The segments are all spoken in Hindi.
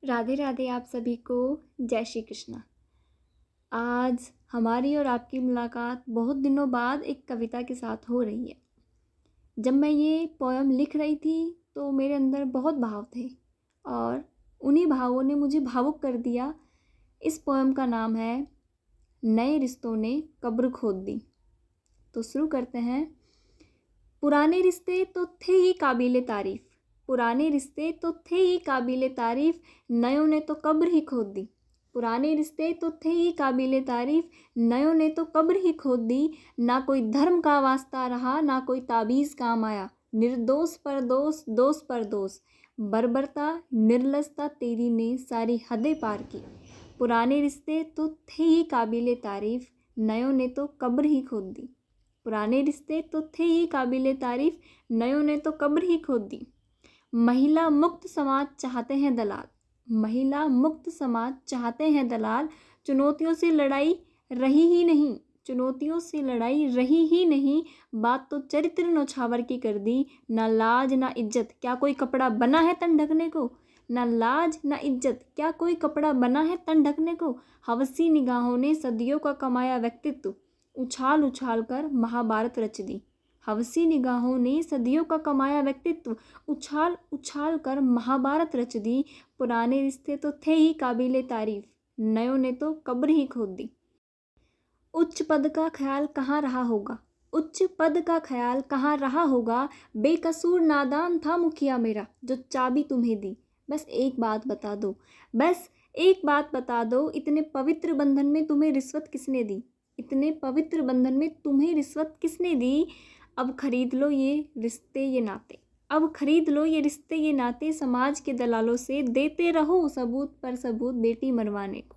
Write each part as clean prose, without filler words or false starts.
राधे राधे। आप सभी को जय श्री कृष्णा। आज हमारी और आपकी मुलाकात बहुत दिनों बाद एक कविता के साथ हो रही है। जब मैं ये पोयम लिख रही थी तो मेरे अंदर बहुत भाव थे और उन्हीं भावों ने मुझे भावुक कर दिया। इस पोयम का नाम है नए रिश्तों ने कब्र खोद दी। तो शुरू करते हैं। पुराने रिश्ते तो थे ही काबिले तारीफ़, पुराने रिश्ते तो थे ही काबिले तारीफ़, नयों ने तो कब्र ही खोद दी। पुराने रिश्ते तो थे ही काबिले तारीफ़, नयों ने तो कब्र ही खोद दी। ना कोई धर्म का वास्ता रहा, ना कोई ताबीज़ काम आया, निर्दोष पर दोष, दोष पर दोष। बर्बरता निर्लजता तेरी ने सारी हदें पार की। पुराने रिश्ते तो थे ही काबिले तारीफ़, नयों ने तो कब्र ही खोद दी। पुराने रिश्ते तो थे ही काबिले तारीफ़, नयों ने तो कब्र ही खोद दी। महिला मुक्त समाज चाहते हैं दलाल, महिला मुक्त समाज चाहते हैं दलाल। चुनौतियों से लड़ाई रही ही नहीं, चुनौतियों से लड़ाई रही ही नहीं। बात तो चरित्र नौछावर की कर दी। ना लाज ना इज्जत क्या कोई कपड़ा बना है तन ढकने को, ना लाज ना इज्जत क्या कोई कपड़ा बना है तन ढकने को। हवसी निगाहों ने सदियों का कमाया व्यक्तित्व, उछाल उछाल कर महाभारत रच दी। हवसी निगाहों ने सदियों का कमाया व्यक्तित्व, उछाल उछाल कर महाभारत रच दी। पुराने रिश्ते तो थे ही काबिले तारीफ, नयों ने तो कब्र ही खोद दी। उच्च पद का ख्याल कहाँ रहा होगा, उच्च पद का ख्याल कहाँ रहा होगा। बेकसूर नादान था मुखिया मेरा, जो चाबी तुम्हें दी। बस एक बात बता दो, बस एक बात बता दो, इतने पवित्र बंधन में तुम्हें रिश्वत किसने दी, इतने पवित्र बंधन में तुम्हें रिश्वत किसने दी। अब खरीद लो ये रिश्ते ये नाते, अब खरीद लो ये रिश्ते ये नाते। समाज के दलालों से देते रहो सबूत पर सबूत बेटी मरवाने को।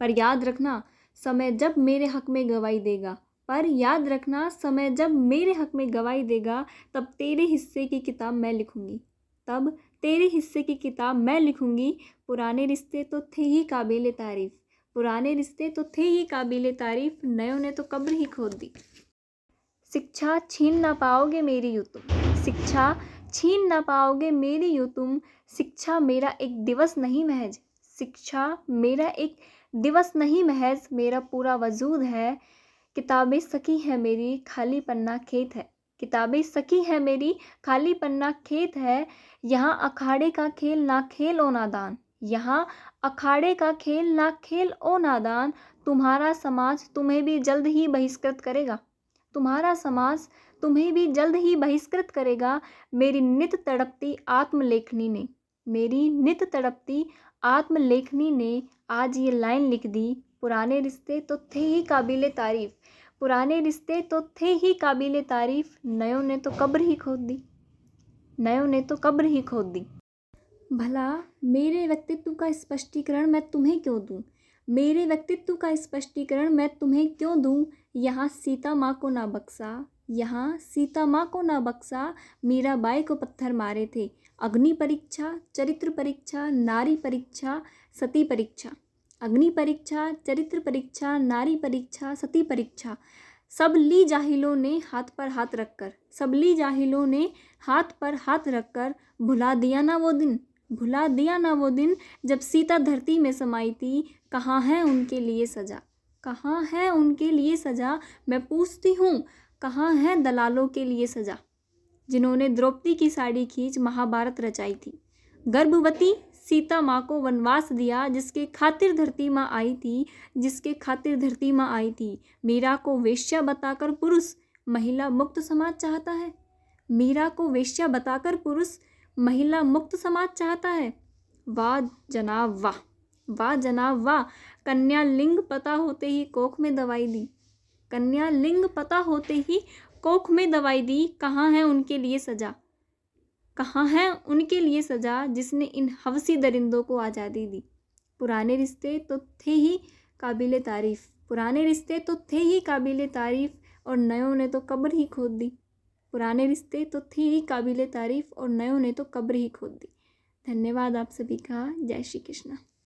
पर याद रखना समय जब मेरे हक में गवाही देगा, पर याद रखना समय जब मेरे हक में गवाही देगा, तब तेरे हिस्से की किताब मैं लिखूंगी, तब तेरे हिस्से की किताब मैं लिखूंगी। पुराने रिश्ते तो थे ही काबिले तारीफ, पुराने रिश्ते तो थे ही काबिले तारीफ, नयों ने तो कब्र ही खोद दी। शिक्षा छीन ना पाओगे मेरी यूँ तुम, शिक्षा छीन ना पाओगे मेरी यूँ तुम। शिक्षा मेरा एक दिवस नहीं महज, शिक्षा मेरा एक दिवस नहीं महज, मेरा पूरा वजूद है। किताबें सकी है मेरी खाली पन्ना खेत है, किताबें सकी है मेरी खाली पन्ना खेत है। यहाँ अखाड़े का खेल ना खेल ओ नादान, यहाँ अखाड़े का खेल ना खेल ओ नादान। तुम्हारा समाज तुम्हें भी जल्द ही बहिष्कृत करेगा, तुम्हारा समाज तुम्हें भी जल्द ही बहिष्कृत करेगा। मेरी नित तड़पती आत्मलेखनी ने, मेरी नित तड़पती आत्मलेखनी ने आज ये लाइन लिख दी। पुराने रिश्ते तो थे ही काबिले तारीफ, पुराने रिश्ते तो थे ही काबिले तारीफ, नयों ने तो कब्र ही खोद दी, नयों ने तो कब्र ही खोद दी। भला मेरे व्यक्तित्व का स्पष्टीकरण मैं तुम्हें क्यों दूं, मेरे व्यक्तित्व का स्पष्टीकरण मैं तुम्हें क्यों दूं। यहाँ सीता माँ को ना बख्शा, यहाँ सीता माँ को ना बख्शा, मीराबाई को पत्थर मारे थे। अग्नि परीक्षा चरित्र परीक्षा नारी परीक्षा सती परीक्षा, अग्नि परीक्षा चरित्र परीक्षा नारी परीक्षा सती परीक्षा। सब ली जाहिलों ने हाथ पर हाथ रखकर, सब ली जाहिलों ने हाथ पर हाथ रखकर। भुला दिया ना वो दिन, भुला दिया ना वो दिन, जब सीता धरती में समाई थी। कहाँ है उनके लिए सजा, कहाँ है उनके लिए सजा। मैं पूछती हूँ कहाँ है दलालों के लिए सजा, जिन्होंने द्रौपदी की साड़ी खींच महाभारत रचाई थी। गर्भवती सीता माँ को वनवास दिया, जिसके खातिर धरती माँ आई थी, जिसके खातिर धरती माँ आई थी। मीरा को वेश्या बताकर पुरुष महिला मुक्त समाज चाहता है, मीरा को वेश्या बताकर पुरुष महिला मुक्त समाज चाहता है। वाह जनाब वाह, वाह जनाब वाह। कन्या लिंग पता होते ही कोख में दवाई दी, कन्या लिंग पता होते ही कोख में दवाई दी। कहाँ है उनके लिए सजा, कहाँ है उनके लिए सजा, जिसने इन हवसी दरिंदों को आज़ादी दी। पुराने रिश्ते तो थे ही काबिले तारीफ़, पुराने रिश्ते तो थे ही काबिले तारीफ़, और नयों ने तो कब्र ही खोद दी। पुराने रिश्ते तो थे ही काबिले तारीफ़ और नयों ने तो कब्र ही खोद दी। धन्यवाद आप सभी का। जय श्री कृष्ण।